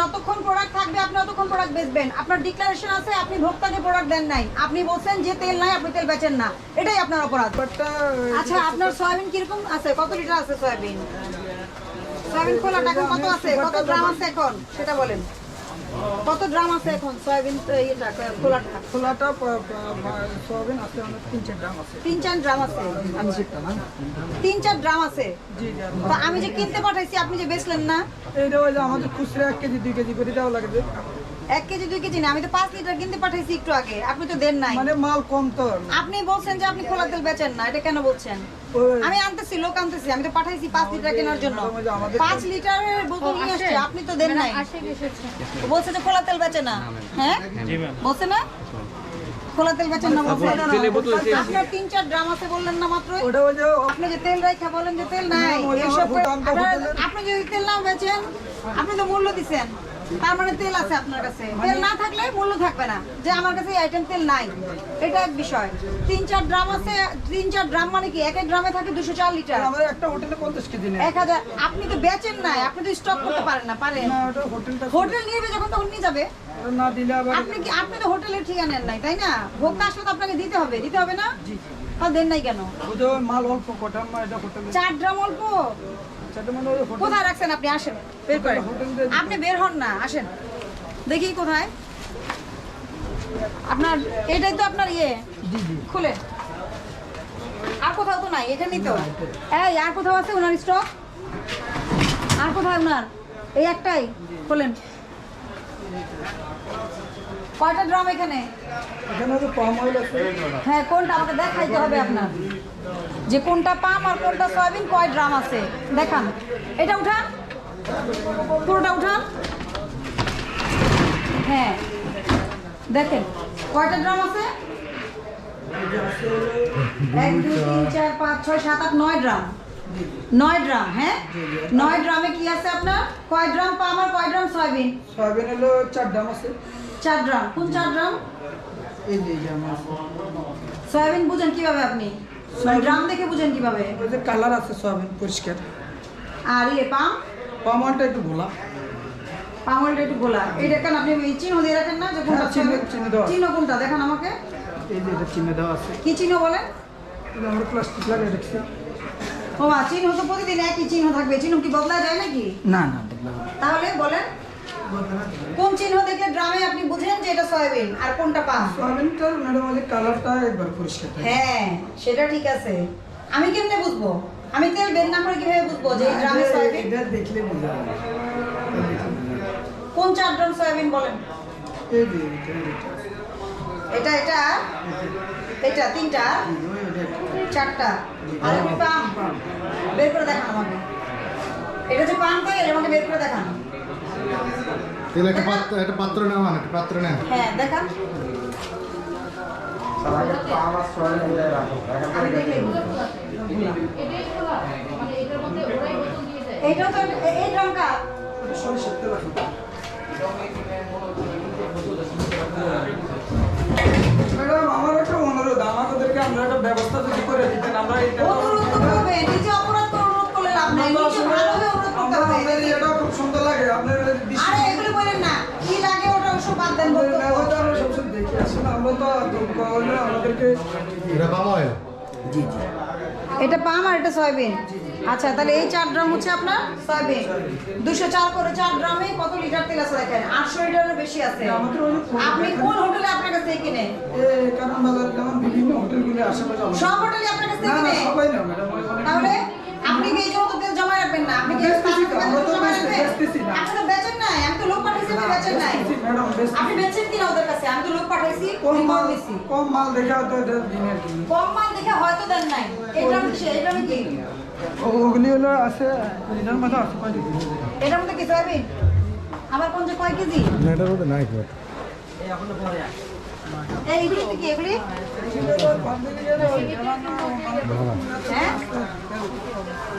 যতক্ষণ প্রোডাক্ট থাকবে আপনি ততক্ষণ প্রোডাক্ট বেচবেন। আপনার ডিক্লারেশন আছে, আপনি ভোক্তাকে প্রোডাক্ট দেন নাই, আপনি বলছেন যে তেল নাই, আপনি তেল বেচেন না, এটাই আপনার অপরাধ। আচ্ছা, আপনার সয়াবিন কিরকম আছে, কত লিটার আছে সয়াবিন? সয়াবিন খোলাটা এখন কত আছে, কত গ্রাম আছে এখন সেটা বলেন। কত গ্রাম আছে এখন সয়াবিন এটা খোলাটা? সয়াবিন আছে 3-4 গ্রাম আছে। 3-4 গ্রাম আছে। 3-4 গ্রাম আছে। জি জি। তো আমি যে কিনতে পাঠাইছি আপনি যে বেচলেন না? এইটা ওই যে আমাদের খুচরা 1 কেজি 2 কেজি করে দেওয়া লাগে। 1 কেজি 2 কেজি না, আমি তো 5 লিটার কিনতে পাঠাইছি একটু আগে, আপনি তো দেন নাই। মানে মাল কম তো। আপনি বলছেন যে আপনি খোলা তেল বেচেন না, এটা কেন বলছেন? আমি আনতেছি, লোক আনতেছি, আমি তো পাঠাইছি 5 লিটার কেনার জন্য। 5 লিটারের বোতল নিয়ে আসছে, আপনি তো দেন নাই। বলছে যে খোলা তেল বেচে না। হ্যাঁ বলছে না খোলা তেল বেচেন না, বলছে। আপনার 3-4 গ্রাম আছে বললেন না মাত্র। ওটা ওই যে আপনি যে তেল রাখা বলেন যে তেল নাই, এইসব আপনি যদি তেল না বেচেন, আপনি তো মূল্য দিচ্ছেন, তার মানে তেল আছে আপনার কাছে। তেল না থাকলে মূল্য থাকবে না, যে আমার কাছে এই আইটেম তেল নাই, এটা এক বিষয়। 3-4 গ্রাম আছে, 3-4 গ্রাম মানে কি? এক গ্রামে থাকে 204 লিটার। আমাদের একটা হোটেলে 50 কেজি নেয়। 1000। আপনি তো বেচেন নাই, আপনি তো স্টক করতে পারেন না। পারেন না, ওটা হোটেলটা হোটেল নিয়ে যখন তখন নিয়ে যাবে। না দিলে আবার আপনি তো হোটেলের ঠিকানা নেন নাই, তাই না? ভোক্তা আসলে তো আপনাকে দিতে হবে, দিতে হবে না? জি। তা দেন নাই কেন? ওই যে মাল অল্প কটা এটা হোটেলে 4 গ্রাম অল্প। সেটা মানে ওই হোটেল কোথায় রাখছেন আপনি? আসেন বের করেন। আপনি বের হন না, আসেন দেখি কোথায় আপনার। এটাই তো আপনার ইয়ে। জি জি। খুলে আর কোথাও তো নাই, এখানেই তো। এই আর কোথাও আছে ওনার স্টক? আর কোথায় ওনার? এই একটাই। খোলেন। কয়টা ড্রাম এখানে? এখানে তো পাম অয়েল আছে। হ্যাঁ, কোনটা আমাকে দেখাইতে হবে আপনার, যে কোনটা পাম আর কোনটা সয়াবিন, কয় ড্রাম আছে দেখান। এটা উঠান, পুরোটা উঠান। হ্যাঁ দেখেন কয়টা ড্রাম আছে। 1 2 3 4 5 6 7 8 9 ড্রাম। 9 ড্রাম। হ্যাঁ 9 ড্রামে কি আছে আপনার? কয় ড্রাম পাম আর কয় ড্রাম সয়াবিন? সয়াবিন হলো 4 গ্রাম আছে। 4 ড্রাম। কোন 4 ড্রাম? এই যে আমার আছে। সয়াবিন বুঝেন কিভাবে আপনি? ড্রাম দেখে বুঝেন কিভাবে? ওই যে কালার আছে সয়াবিন পরিষ্কার। আর ইয়ে পাম? পাম অয়েলটা একটু গোলা। পাম অয়েলটা একটু গোলা। এইটা কেন আপনি চিহ্ন দিয়ে রাখেন না যে কোনটা? চিহ্ন দেওয়া। চিহ্ন কোনটা দেখান আমাকে। এই যে এটা চিহ্ন দেওয়া আছে। কি চিহ্ন বলেন? এটা আমরা প্লাস্টিক লাগিয়ে রাখছি। ও মা, চিহ্ন তো প্রতিদিন একই চিহ্ন থাকবে, চিহ্ন কি বদলা যায় নাকি? না না বদলা হবে। তাহলে বলেন কোন চিহ্ন দেখলে ড্রামে আপনি বুঝেন যে এটা সয়াবিন আর কোনটা পাম? সয়াবিনটার ম্যাডাম ওই কালারটা একবার পরিষ্কার থাকে। হ্যাঁ সেটা ঠিক আছে। আমি কেমনে বুঝবো? আমি তেল বের না করে কিভাবে বুঝবো যে এই ড্রামে সয়াবিন? এটা দেখলে বোঝা যাবে। কোন 4 ড্রাম সয়াবিন বলেন? এই যে এটা এটা এটা তিনটা, চারটা। আর কি পাম? বের করে দেখান আমাকে। এটা যে পাম তো এর আমাকে বের করে দেখান। তাহলে একটা পাত্র নেওয়া, একটা পাত্র নেন। হ্যাঁ দেখান। আমি দেখলে এইটাও তো এই ড্রামটা। সরিষার তেল আছে। ম্যাডাম আমার একটা অনুরোধ, আমাদেরকে আমরা একটা ব্যবস্থা যদি করে দিতেন আমরা এটা অনুরোধ তো করবে, নিজে অপরাধ করে অনুরোধ করলে লাভ নাই, নিজে ভালোভাবে অনুরোধ করতে হবে। এটা খুব সুন্দর লাগে আপনার আরে এগুলো বলেন না, কি লাগে ওটা ওসব বাদ দেন। হয়তো আমরা সবসময় দেখে আসি না, আমরা তো আমাদেরকে এটা পাম অয়েল। জি জি। এটা পাম আর এটা সয়াবিন। আচ্ছা তাহলে এই 4 ড্রাম হচ্ছে আপনার সয়াবিন। 204 করে 4 ড্রামে কত লিটার তেল আছে দেখেন? 800 লিটারের বেশি আছে। আপনি কোন হোটেলে আপনার কাছ থেকে কিনে? কারণ বাজার যেমন বিভিন্ন হোটেলগুলো আশেপাশে সব হোটেলে আপনার কাছ থেকে না না কিনে? সবাই না ম্যাডাম। তাহলে আপনি কি এই জন্য তো তেল জমা রাখবেন না? আপনি কি জমা রাখবেন? আপনি তো বেচেন নাই, আমি তো লোক পাঠাইছি, আপনি বেচেন নাই। ম্যাডাম আপনি বেচেন কিনা ওদের কাছে? আমি তো লোক পাঠাইছি, কম মাল দেখে হয়তো এটা দিনের জন্য কম মাল দেখে হয়তো দেন নাই। এটা কি? ওগুলি হলো আছে এটার মধ্যে আছে কয় কেজি? এটার মধ্যে কি সয়াবিন? আবার কোন যে কয় কেজি? না এটার মধ্যে নাই কত। এইগুলি কি এগুলি? হ্যাঁ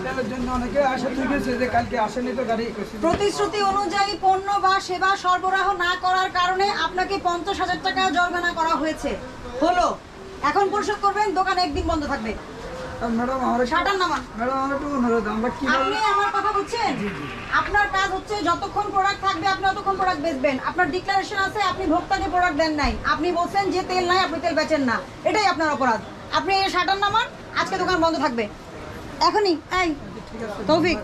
তেলের জন্য অনেকে আসে, ঠিক আছে যে কালকে আসেনি তো গাড়ি। প্রতিশ্রুতি অনুযায়ী পণ্য বা সেবা সরবরাহ না করার কারণে আপনাকে 50,000 টাকা জরিমানা করা হয়েছে। হলো, এখন পরিশোধ করবেন, দোকান একদিন বন্ধ থাকবে। ম্যাডাম আমার শাটার নামান। ম্যাডাম আমার একটু অনুরোধ, আমরা কি আপনি আমার কথা বুঝছেন? আপনার কাজ হচ্ছে যতক্ষণ প্রোডাক্ট থাকবে আপনি ততক্ষণ প্রোডাক্ট বেচবেন। আপনার ডিক্লারেশন আছে, আপনি ভোক্তাকে প্রোডাক্ট দেন নাই। আপনি বলছেন যে তেল নাই, আপনি তেল বেচেন না, এটাই আপনার অপরাধ। আপনি এই শাটার নামান, আজকে দোকান বন্ধ থাকবে এখনই। এই তৌফিক